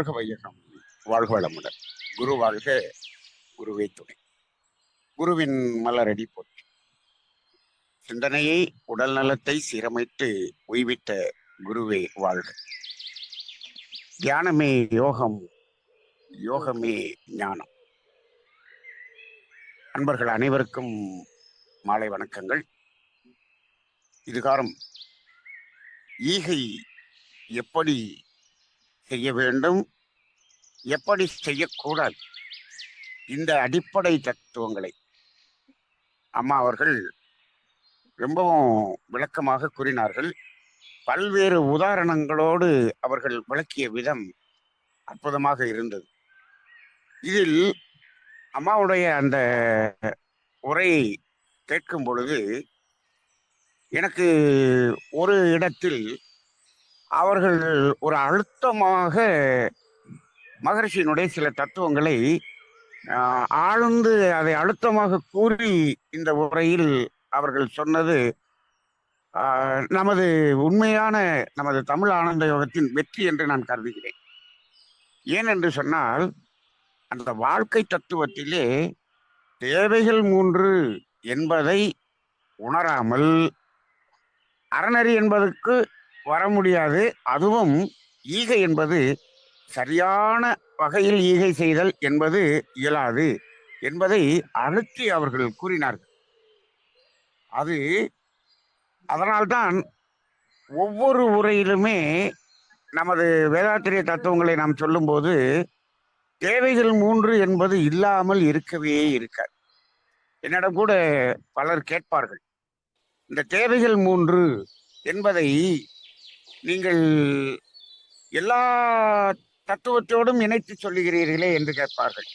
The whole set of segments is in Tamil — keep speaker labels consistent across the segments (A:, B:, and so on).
A: வாழ்க வையகம், வாழ்க வளமுடன். குரு வாழ்க, குருவே துணை. குருவின் மலரடி போற்றி. சிந்தனையை உடல் நலத்தை சீரமைத்து உய்விட்ட குருவே வாழ்க. தியானமே யோகம், யோகமே ஞானம். அன்பர்கள் அனைவருக்கும் மாலை வணக்கங்கள். இதுகாரம் ஈகை எப்படி செய்ய வேண்டும், எப்படி செய்யக்கூடாது, இந்த அடிப்படை தத்துவங்களை அம்மா அவர்கள் ரொம்பவும் விளக்கமாக கூறினார்கள். பல்வேறு உதாரணங்களோடு அவர்கள் விளக்கிய விதம் அற்புதமாக இருந்தது. இதில் அம்மாவுடைய அந்த உரையை கேட்கும் பொழுது எனக்கு ஒரு இடத்தில் அவர்கள் ஒரு அழுத்தமாக மகரிஷியினுடைய சில தத்துவங்களை ஆழ்ந்து அதை அழுத்தமாக கூறி இந்த உரையில் அவர்கள் சொன்னது நமது உண்மையான நமது தமிழ் ஆனந்த யோகத்தின் வெற்றி என்று நான் கருதுகிறேன். ஏனென்று சொன்னால், அந்த வாழ்க்கை தத்துவத்திலே தேவைகள் 3 என்பதை உணராமல் அறநெறி என்பதற்கு வர முடியாது. அதுவும் ஈகை என்பது சரியான வகையில் ஈகை செய்தல் என்பது இயலாது என்பதை அழுத்தி அவர்கள் கூறினார்கள். அதனால்தான் ஒவ்வொரு உரையிலுமே நமது வேதாத்திரிய தத்துவங்களை நாம் சொல்லும்போது தேவைகள் 3 என்பது இல்லாமல் இருக்கவே இருக்காது. என்னிடம் கூட பலர் கேட்பார்கள், இந்த தேவைகள் 3 என்பதை நீங்கள் எல்லா தத்துவத்தோடும் இணைத்து சொல்லுகிறீர்களே என்று கேட்பார்கள்.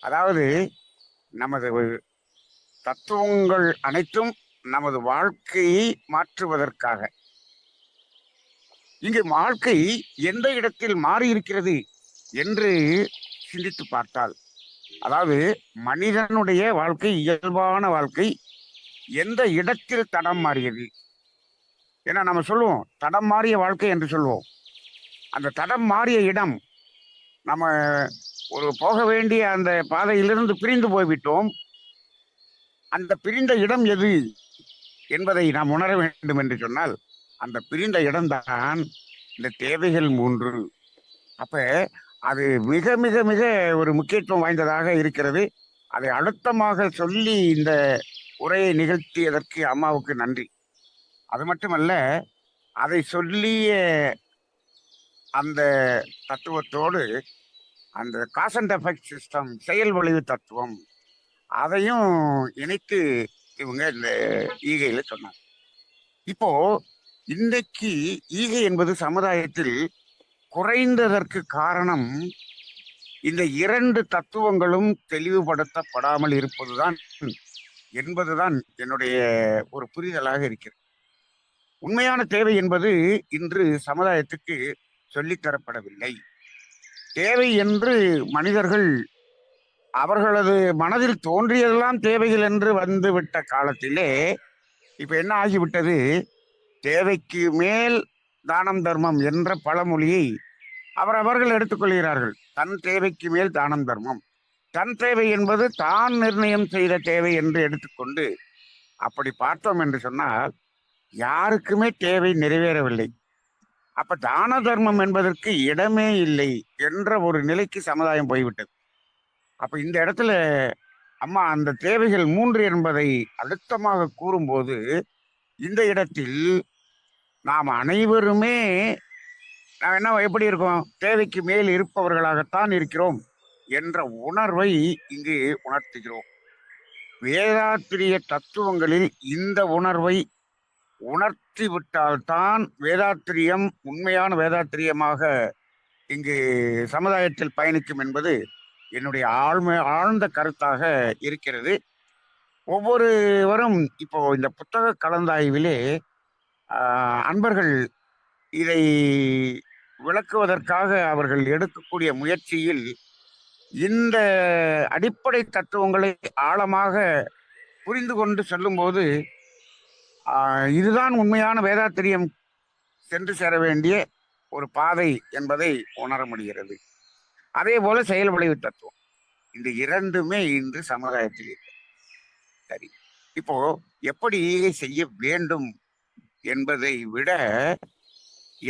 A: அதாவது நமது தத்துவங்கள் அனைத்தும் நமது வாழ்க்கையை மாற்றுவதற்காக. இங்கு வாழ்க்கை எந்த இடத்தில் மாறியிருக்கிறது என்று சிந்தித்து பார்த்தால், அதாவது மனிதனுடைய வாழ்க்கை, இயல்பான வாழ்க்கை எந்த இடத்தில் தடம் மாறியது? ஏன்னா நம்ம சொல்லுவோம் தடம் மாறிய வாழ்க்கை என்று சொல்லுவோம். அந்த தடம் மாறிய இடம், நம்ம ஒரு போக வேண்டிய அந்த பாதையிலிருந்து பிரிந்து போய்விட்டோம். அந்த பிரிந்த இடம் எது என்பதை நாம் உணர வேண்டும் என்று சொன்னால், அந்த பிரிந்த இடம்தான் இந்த தேவைகள் 3. அப்ப அது மிக மிக மிக ஒரு முக்கியத்துவம் வாய்ந்ததாக இருக்கிறது. அதை அழுத்தமாக சொல்லி இந்த உரையை நிகழ்த்தியதற்கு அம்மாவுக்கு நன்றி. அது மட்டுமல்ல, அதை சொல்லிய அந்த தத்துவத்தோடு அந்த காஸ் அண்ட் எஃபெக்ட் சிஸ்டம், செயல் விளைவு தத்துவம், அதையும் இணைத்து இவங்க இந்த ஈகையில சொன்னாங்க. இப்போ இன்றைக்கு ஈகை என்பது சமுதாயத்தில் குறைந்ததற்கு காரணம் இந்த 2 தத்துவங்களும் தெளிவுபடுத்தப்படாமல் இருப்பதுதான் என்பதுதான் என்னுடைய ஒரு புரிதலாக இருக்கிறது. உண்மையான தேவை என்பது இன்று சமுதாயத்துக்கு சொல்லித்தரப்படவில்லை. தேவை என்று மனிதர்கள் அவர்களது மனதில் தோன்றியதெல்லாம் தேவைகள் என்று வந்துவிட்ட காலத்திலே இப்ப என்ன ஆகிவிட்டது, தேவைக்கு மேல் தானம் தர்மம் என்ற பழமொழியை அவர்கள் எடுத்துக்கொள்கிறார்கள். தன் தேவைக்கு மேல் தானம் தர்மம், தன் தேவை என்பது தான் நிர்ணயம் செய்த தேவை என்று எடுத்துக்கொண்டு அப்படி பார்த்தோம் என்று சொன்னால் யாருக்குமே தேவை நிறைவேறவில்லை. அப்ப தான தர்மம் என்பதற்கு இடமே இல்லை என்ற ஒரு நிலைக்கு சமுதாயம் போய்விட்டது. அப்ப இந்த இடத்துல அம்மா அந்த தேவைகள் 3 என்பதை அழுத்தமாக கூறும்போது, இந்த இடத்தில் நாம் அனைவருமே என்ன எப்படி இருக்கோம், தேவைக்கு மேல் இருப்பவர்களாகத்தான் இருக்கிறோம் என்ற உணர்வை இங்கு உணர்த்துகிறோம். வேதாத்திரிய தத்துவங்களில் இந்த உணர்வை உணர்த்தி விட்டால்தான் வேதாத்திரியம் உண்மையான வேதாத்திரியமாக இங்கு சமுதாயத்தில் பயணிக்கும் என்பது என்னுடைய ஆழ்ந்த கருத்தாக இருக்கிறது. ஒவ்வொருவரும் இப்போ இந்த புத்தக கலந்தாய்விலே அன்பர்கள் இதை விளக்குவதற்காக அவர்கள் எடுக்கக்கூடிய முயற்சியில் இந்த அடிப்படை தத்துவங்களை ஆழமாக புரிந்து கொண்டு சொல்லும்போது இதுதான் உண்மையான வேதாத்திரியம் சென்று சேர வேண்டிய ஒரு பாதை என்பதை உணர முடிகிறது. அதே போல செயல் விளைவு தத்துவம், இந்த இரண்டுமே இன்று சமுதாயத்தில் இருக்கு. சரி, இப்போ எப்படி ஈகை செய்ய வேண்டும் என்பதை விட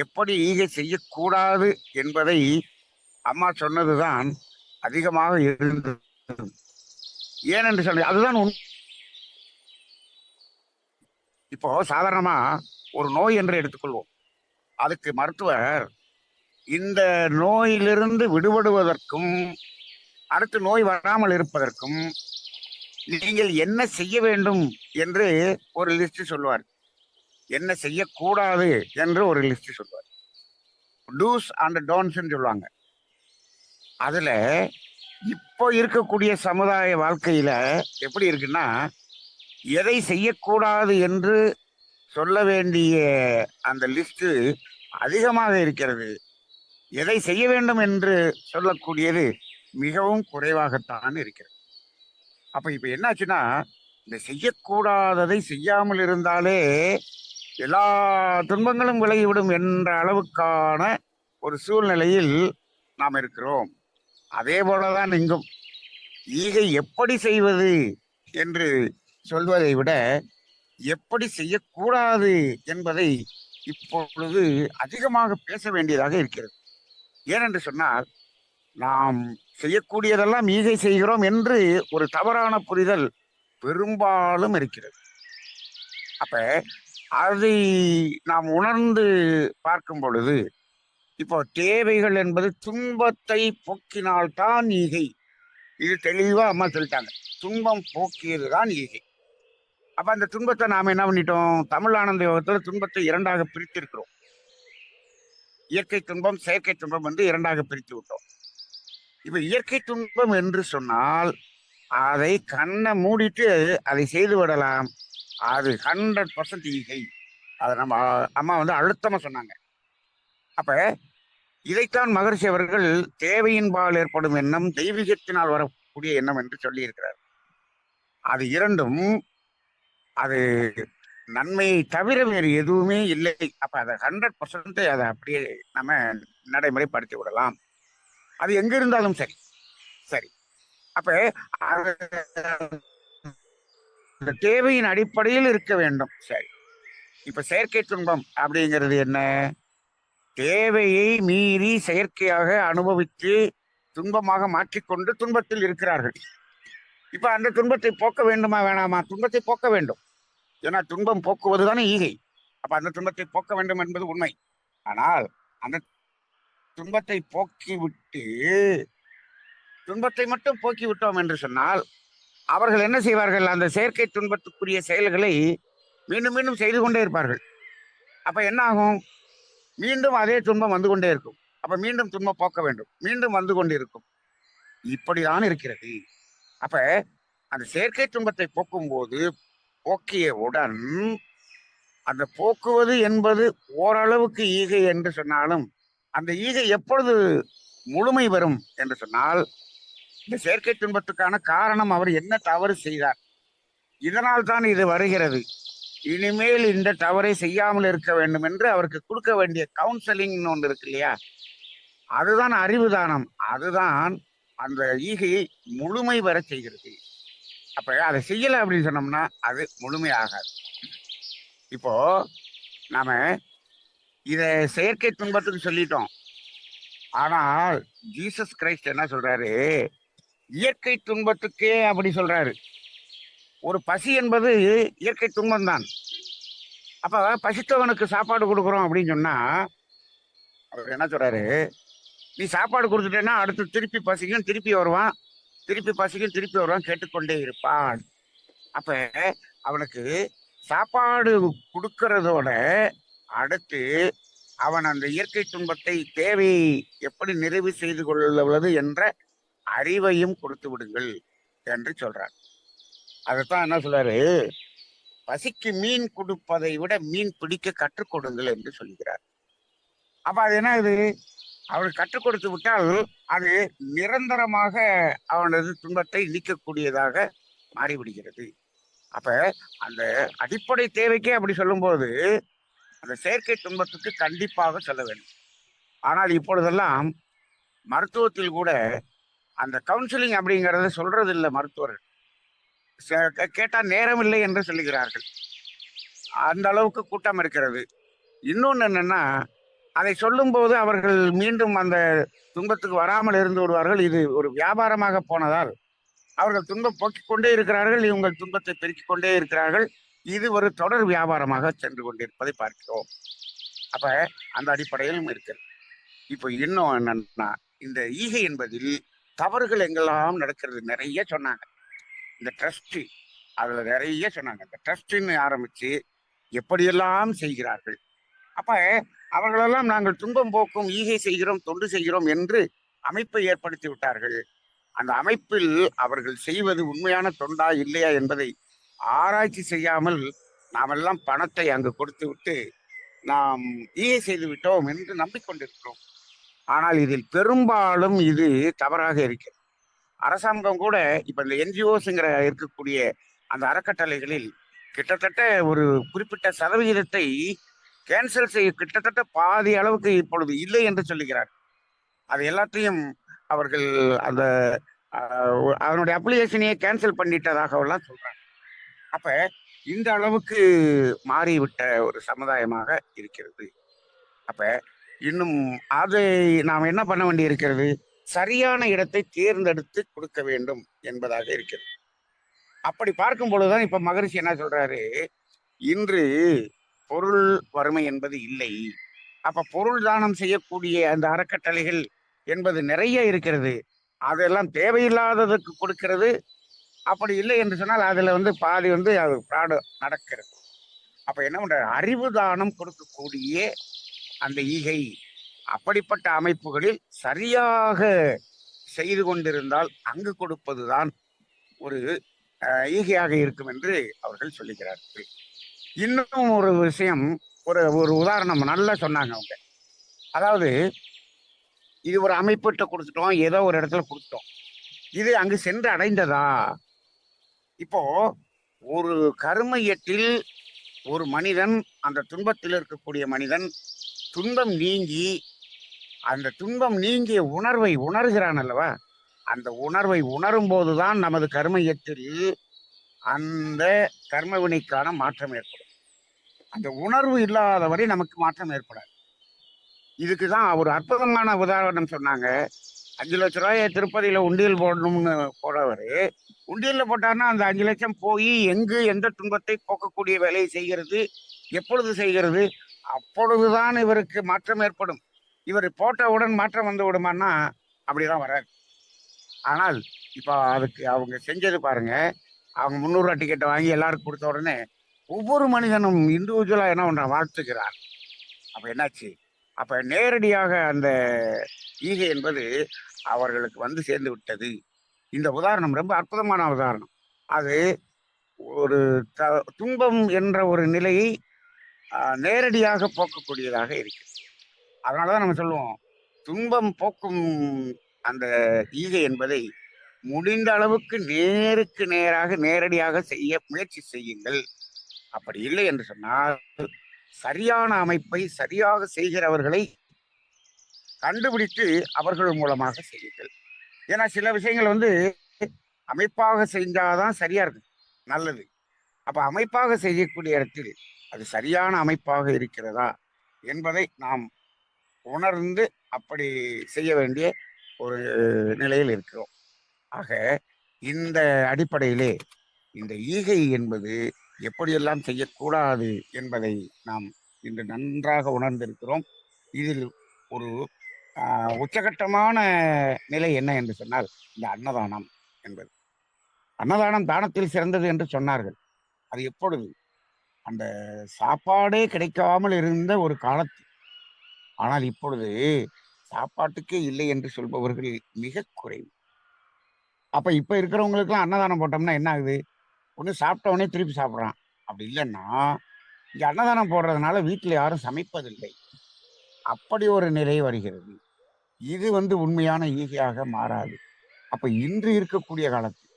A: எப்படி ஈகை செய்யக்கூடாது என்பதை அம்மா சொன்னதுதான் அதிகமாக இருந்தது. ஏனென்று சொல்ல அதுதான் இப்போ சாதாரணமா ஒரு நோய் என்று எடுத்துக்கொள்வோம். அதுக்கு மருத்துவர் இந்த நோயிலிருந்து விடுபடுவதற்கும் அடுத்து நோய் வராமல் இருப்பதற்கும் நீங்கள் என்ன செய்ய வேண்டும் என்று ஒரு லிஸ்ட் சொல்லுவார், என்ன செய்யக்கூடாது என்று ஒரு லிஸ்ட் சொல்லுவார். டூஸ் அண்ட் டோன்ட்ஸ் சொல்லுவாங்க. அதுல இப்போ இருக்கக்கூடிய சமுதாய வாழ்க்கையில எப்படி இருக்குன்னா, எதை செய்யக்கூடாது என்று சொல்ல வேண்டிய அந்த லிஸ்ட் அதிகமாக இருக்கிறது. எதை செய்ய வேண்டும் என்று சொல்லக்கூடியது மிகவும் குறைவாகத்தான் இருக்கிறது. அப்ப இப்ப என்னாச்சுன்னா, இந்த செய்யக்கூடாததை செய்யாமல் இருந்தாலே எல்லா துன்பங்களும் விலகிவிடும் என்ற அளவுக்கான ஒரு சூழ்நிலையில் நாம் இருக்கிறோம். அதே போலதான் இங்கும் ஈகை எப்படி செய்வது என்று சொல்வதை விட எப்படி செய்யக்கூடாது என்பதை இப்பொழுது அதிகமாக பேச வேண்டியதாக இருக்கிறது. ஏனென்று சொன்னால், நாம் செய்யக்கூடியதெல்லாம் ஈகை செய்கிறோம் என்று ஒரு தவறான புரிதல் பெரும்பாலும் இருக்கிறது. அப்ப அதை நாம் உணர்ந்து பார்க்கும் பொழுது, இப்போ தேவைகள் என்பது துன்பத்தை போக்கினால்தான் ஈகை. இது தெளிவா அம்மா சொல்லிட்டாங்க. துன்பம் போக்கியதுதான் ஈகை. அப்ப அந்த துன்பத்தை நாம என்ன பண்ணிட்டோம்? தமிழ் ஆனந்த யோகத்துல துன்பத்தை இரண்டாக பிரித்திருக்கிறோம். இயற்கை துன்பம், செயற்கை துன்பம் என்று இரண்டாக பிரித்து விட்டோம். இப்ப இயற்கை துன்பம் என்று சொன்னால் அதை கண்ணை மூடிட்டு அதை செய்து விடலாம். அது 100% ஈகை. அதை நம்ம அம்மா அழுத்தமா சொன்னாங்க. அப்ப இதைத்தான் மகர்ஷி அவர்கள் தேவையின்பால் ஏற்படும் எண்ணம், தெய்வீகத்தினால் வரக்கூடிய எண்ணம் என்று சொல்லி இருக்கிறார். அது இரண்டும் அது நன்மையை தவிர வேறு எதுவுமே இல்லை. அப்ப அதை 100% அதை அப்படியே நம்ம நடைமுறைப்படுத்தி விடலாம். அது எங்க இருந்தாலும் சரி. சரி, அப்ப அந்த தேவையின் அடிப்படையில் இருக்க வேண்டும். சரி, இப்ப செயற்கை துன்பம் அப்படிங்கிறது என்ன? தேவையை மீறி செயற்கையாக அனுபவித்து துன்பமாக மாற்றிக்கொண்டு துன்பத்தில் இருக்கிறார்கள். இப்ப அந்த துன்பத்தை போக்க வேண்டுமா வேணாமா? துன்பத்தை போக்க வேண்டும். ஏன்னா துன்பம் போக்குவதுதானே ஈகை. அப்ப அந்த துன்பத்தை போக்க வேண்டும் என்பது உண்மை. ஆனால் அந்த துன்பத்தை போக்கிவிட்டு துன்பத்தை மட்டும் போக்கி விட்டோம் என்று சொன்னால் அவர்கள் என்ன செய்வார்கள்? அந்த செயற்கை துன்பத்துக்குரிய செயல்களை மீண்டும் மீண்டும் செய்து கொண்டே இருப்பார்கள். அப்ப என்ன ஆகும்? மீண்டும் அதே துன்பம் வந்து கொண்டே இருக்கும். அப்ப மீண்டும் துன்பம் போக்க வேண்டும், மீண்டும் வந்து கொண்டிருக்கும். இப்படிதான் இருக்கிறது. அப்ப அந்த செயற்கை துன்பத்தை போக்கும் போது போக்கியவுடன் அந்த போக்குவது என்பது ஓரளவுக்கு ஈகை என்று சொன்னாலும் அந்த ஈகை எப்பொழுது முழுமை வரும் என்று சொன்னால், இந்த செயற்கை துன்பத்துக்கான காரணம் அவர் என்ன தவறு செய்தார், இதனால் தான் இது வருகிறது, இனிமேல் இந்த தவறை செய்யாமல் இருக்க வேண்டும் என்று அவருக்கு கொடுக்க வேண்டிய கவுன்சிலிங் ஒன்று இருக்கு இல்லையா, அதுதான் அறிவு தானம். அதுதான் அந்த ஈகையை முழுமை வர செய்கிறது. அப்ப அதை செய்யலை அப்படின்னு சொன்னோம்னா அது முழுமையாகாது. இப்போ நாம இத செயற்கை துன்பத்துக்கு சொல்லிட்டோம். ஆனால் ஜீசஸ் கிரைஸ்ட் என்ன சொல்றாரு? இயற்கை துன்பத்துக்கே அப்படி சொல்றாரு. ஒரு பசி என்பது இயற்கை துன்பம் தான். அப்ப பசித்தவனுக்கு சாப்பாடு கொடுக்குறோம் அப்படின்னு சொன்னா அவர் என்ன சொல்றாரு? நீ சாப்பாடு கொடுத்துட்டேன்னா அடுத்து திருப்பி பசிக்கும், திருப்பி வருவான், திருப்பி பசிக்கும், திருப்பி வருவான், கேட்டுக்கொண்டே இருப்பான். அப்ப அவனுக்கு சாப்பாடு கொடுக்கறதோட அடுத்து அவன் அந்த இயற்கை துன்பத்தை தேவையை எப்படி நிறைவு செய்து கொள்வது என்ற அறிவையும் கொடுத்து விடுங்கள் என்று சொல்றார். அதைத்தான் என்ன சொல்றாரு? பசிக்கு மீன் கொடுப்பதை விட மீன் பிடிக்க கற்றுக் கொடுங்கள் என்று சொல்கிறார். அப்ப அது என்ன? இது அவனுக்கு கற்றுக் கொடுத்து விட்டால் அது நிரந்தரமாக அவனது துன்பத்தை நீக்கக்கூடியதாக மாறிவிடுகிறது. அப்ப அந்த அடிப்படை தேவைக்கே அப்படி சொல்லும்போது அந்த செயற்கை துன்பத்துக்கு கண்டிப்பாக சொல்ல வேண்டும். ஆனால் இப்பொழுதெல்லாம் மருத்துவத்தில் கூட அந்த கவுன்சிலிங் அப்படிங்கறத சொல்றது இல்லை மருத்துவர்கள். கேட்டா நேரம் இல்லை என்று சொல்லுகிறார்கள். அந்த அளவுக்கு கூட்டம் இருக்கிறது. இன்னொன்னு என்னன்னா, அதை சொல்லும்போது அவர்கள் மீண்டும் அந்த துன்பத்துக்கு வராமல் இருந்து விடுவார்கள். இது ஒரு வியாபாரமாக போனதால் அவர்கள் துன்பம் போக்கிக் கொண்டே இருக்கிறார்கள், இவங்கள் துன்பத்தை பெருக்கிக் கொண்டே இருக்கிறார்கள். இது ஒரு தொடர் வியாபாரமாக சென்று கொண்டிருப்பதை பார்க்கிறோம். அப்ப அந்த அடிப்படையிலும் இருக்கிறது. இப்போ இன்னும் என்னன்னா, இந்த ஈகை என்பதில் தவறுகள் எங்கெல்லாம் நடக்கிறது நிறைய சொன்னாங்க. இந்த ட்ரஸ்ட் அதுல நிறைய சொன்னாங்க. இந்த ட்ரஸ்ட்ன்னு ஆரம்பிச்சு எப்படியெல்லாம் செய்கிறார்கள். அப்ப அவர்களெல்லாம் நாங்கள் துன்பம் போக்கும் ஈகை செய்கிறோம், தொண்டு செய்கிறோம் என்று அமைப்பை ஏற்படுத்தி விட்டார்கள். அந்த அமைப்பில் அவர்கள் செய்வது உண்மையான தொண்டா இல்லையா என்பதை ஆராய்ச்சி செய்யாமல் நாமெல்லாம் பணத்தை அங்கு கொடுத்து விட்டு நாம் ஈகை செய்து விட்டோம் என்று நம்பிக்கொண்டிருக்கிறோம். ஆனால் இதில் பெரும்பாலும் இது தவறாக இருக்கிறது. அரசாங்கம் கூட இப்ப இந்த என்ஜிஓஸ்ங்கிற இருக்கக்கூடிய அந்த அறக்கட்டளைகளில் கிட்டத்தட்ட ஒரு குறிப்பிட்ட சதவிகிதத்தை கேன்சல் செய்ய கிட்டத்தட்ட பாதி அளவுக்கு இப்பொழுது இல்லை என்று சொல்லுகிறார். அது எல்லாத்தையும் அவர்கள் அந்த அதனுடைய அப்ளிகேஷனையே கேன்சல் பண்ணிட்டதாகவெல்லாம் சொல்றாங்க. அப்ப இந்த அளவுக்கு மாறிவிட்ட ஒரு சமுதாயமாக இருக்கிறது. அப்ப இன்னும் அதை நாம் என்ன பண்ண வேண்டி இருக்கிறது? சரியான இடத்தை தேர்ந்தெடுத்து கொடுக்க வேண்டும் என்பதாக இருக்கிறது. அப்படி பார்க்கும் பொழுதுதான் இப்ப மகரிஷி என்ன சொல்றாரு, இன்று பொருள் வறுமை என்பது இல்லை. அப்ப பொருள் தானம் செய்யக்கூடிய அந்த அறக்கட்டளைகள் என்பது நிறைய இருக்கிறது. அதெல்லாம் தேவையில்லாததுக்கு கொடுக்கிறது. அப்படி இல்லை என்று சொன்னால் அதுல பாதி அது ஃப்ராடு நடக்கிறது. அப்ப என்ன பண்ற, அறிவு தானம் கொடுக்கக்கூடிய அந்த ஈகை அப்படிப்பட்ட அமைப்புகளில் சரியாக செய்து கொண்டிருந்தால் அங்கு கொடுப்பதுதான் ஒரு ஈகையாக இருக்கும் என்று அவர்கள் சொல்லுகிறார்கள். இன்னும் ஒரு விஷயம், ஒரு ஒரு உதாரணம் நல்லா சொன்னாங்க அவங்க. அதாவது இது ஒரு அமைப்பிட்ட கொடுத்துட்டோம், ஏதோ ஒரு இடத்துல கொடுத்துட்டோம், இது அங்கு சென்று அடைந்ததா? இப்போ ஒரு கர்மயத்தில் ஒரு மனிதன், அந்த துன்பத்தில் இருக்கக்கூடிய மனிதன் துன்பம் நீங்கி அந்த துன்பம் நீங்கிய உணர்வை உணர்கிறான் அல்லவா? அந்த உணர்வை உணரும் போதுதான் நமது கர்மயத்தில் அந்த கர்மவினைக்கான மாற்றம் ஏற்படும். அந்த உணர்வு இல்லாதவரை நமக்கு மாற்றம் ஏற்படாது. இதுக்குதான் ஒரு அற்புதமான உதாரணம் சொன்னாங்க. 5 லட்ச ரூபாயை திருப்பதியில உண்டியல் போடணும்னு போறவரு, உண்டியல்ல போட்டாருன்னா அந்த 5 லட்சம் போய் எங்கு எந்த துன்பத்தை போக்கக்கூடிய வேலையை செய்கிறது, எப்பொழுது செய்கிறது? அப்பொழுதுதான் இவருக்கு மாற்றம் ஏற்படும். இவர் போட்டவுடன் மாற்றம் வந்து விடுமான்னா அப்படிதான் வராது. ஆனால் இப்ப அதுக்கு அவங்க செஞ்சது பாருங்க. அவங்க 300 ரூபா டிக்கெட்டை வாங்கி எல்லாருக்கும் கொடுத்த உடனே ஒவ்வொரு மனிதனும் இண்டிவிஜுவலா என்ன பண்றான், வாழ்த்துக்கிறார். அப்ப என்னாச்சு? அப்ப நேரடியாக அந்த ஈகை என்பது அவர்களுக்கு வந்து சேர்ந்து விட்டது. இந்த உதாரணம் ரொம்ப அற்புதமான உதாரணம். அது ஒரு துன்பம் என்ற ஒரு நிலையை நேரடியாக போக்கக்கூடியதாக இருக்கு. அதனாலதான் நம்ம சொல்லுவோம், துன்பம் போக்கும் அந்த ஈகை என்பதை முடிந்த அளவுக்கு நேருக்கு நேராக நேரடியாக செய்ய முயற்சி செய்யுங்கள். அப்படி இல்லை என்று சொன்னால் சரியான அமைப்பை சரியாக செய்கிறவர்களை கண்டுபிடித்து அவர்கள் மூலமாக செய்யுங்கள். ஏன்னா சில விஷயங்கள் அமைப்பாக செஞ்சாதான் சரியா இருக்கு, நல்லது. அப்ப அமைப்பாக செய்யக்கூடிய இடத்தில் அது சரியான அமைப்பாக இருக்கிறதா என்பதை நாம் உணர்ந்து அப்படி செய்ய வேண்டிய ஒரு நிலையில் இருக்கிறோம். ஆக இந்த அடிப்படையிலே இந்த ஈகை என்பது எப்படியெல்லாம் செய்யக்கூடாது என்பதை நாம் இன்று நன்றாக உணர்ந்திருக்கிறோம். இதில் ஒரு உச்சகட்டமான நிலை என்ன என்று சொன்னால் இந்த அன்னதானம் என்பது. அன்னதானம் தானத்தில் சிறந்தது என்று சொன்னார்கள். அது எப்பொழுது? அந்த சாப்பாடே கிடைக்காமல் இருந்த ஒரு காலத்தில். ஆனால் இப்பொழுது சாப்பாட்டுக்கே இல்லை என்று சொல்பவர்கள் மிக குறைவு. அப்ப இப்ப இருக்கிறவங்களுக்குலாம் அன்னதானம் போட்டோம்னா என்ன ஆகுது? ஒண்ணு சாப்பிட்டவனே திருப்பி சாப்பிடுறான். அப்படி இல்லைன்னா இங்க அன்னதானம் போடுறதுனால வீட்டுல யாரும் சமைப்பதில்லை. அப்படி ஒரு நிலை வருகிறது. இது உண்மையான ஈகையாக மாறாது. அப்ப இன்று இருக்கக்கூடிய காலத்தில்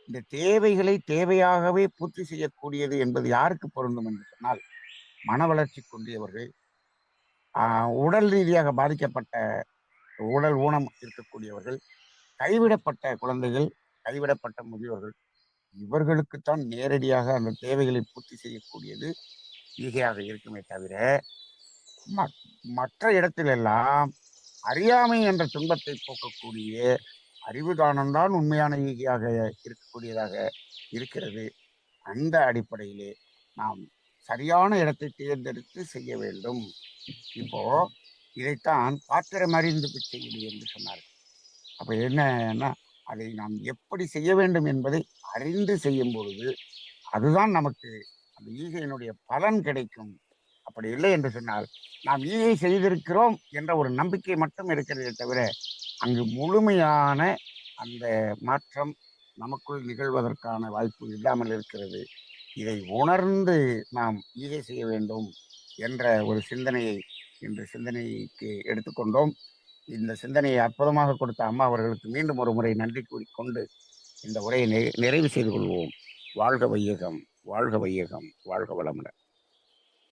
A: இந்த தேவைகளை தேவையாகவே பூர்த்தி செய்யக்கூடியது என்பது யாருக்கு பொருந்தும் என்று சொன்னால் மன வளர்ச்சி கொண்டியவர்கள், உடல் ரீதியாக பாதிக்கப்பட்ட உடல் ஊனம் இருக்கக்கூடியவர்கள், கைவிடப்பட்ட குழந்தைகள், கைவிடப்பட்ட முதியோர்கள் இவர்களுக்குத்தான் நேரடியாக அந்த தேவைகளை பூர்த்தி செய்யக்கூடியது ஈகையாக இருக்குமே தவிர, மற் மற்ற இடத்திலெல்லாம் அறியாமை என்ற துன்பத்தை போக்கக்கூடிய அறிவுதானம் தான் உண்மையான ஈகையாக இருக்கக்கூடியதாக இருக்கிறது. அந்த அடிப்படையிலே நாம் சரியான இடத்தை தேர்ந்தெடுத்து செய்ய வேண்டும். இப்போ இதைத்தான் பாத்திரம் அறிந்து பிச்சையிடு என்று சொன்னார். அப்ப என்னன்னா, அதை நாம் எப்படி செய்ய வேண்டும் என்பதை அறிந்து செய்யும் பொழுது, அதுதான் நமக்கு அந்த ஈகையினுடைய பலன் கிடைக்கும். அப்படி இல்லை என்று சொன்னால், நாம் ஈகை செய்திருக்கிறோம் என்ற ஒரு நம்பிக்கை மட்டும் இருக்கிறதே தவிர, அங்கு முழுமையான அந்த மாற்றம் நமக்குள் நிகழ்வதற்கான வாய்ப்பு இல்லாமல் இருக்கிறது. இதை உணர்ந்து நாம் ஈகை செய்ய வேண்டும் என்ற ஒரு சிந்தனையை இன்று சிந்தனைக்கு எடுத்துக்கொண்டோம். இந்த சிந்தனையை அற்புதமாக கொடுத்த அம்மா அவர்களுக்கு மீண்டும் ஒரு முறை நன்றி கூறிக்கொண்டு இந்த உரையை நிறைவு செய்து கொள்வோம். வாழ்க வையகம், வாழ்க வையகம், வாழ்க வளமுடன்.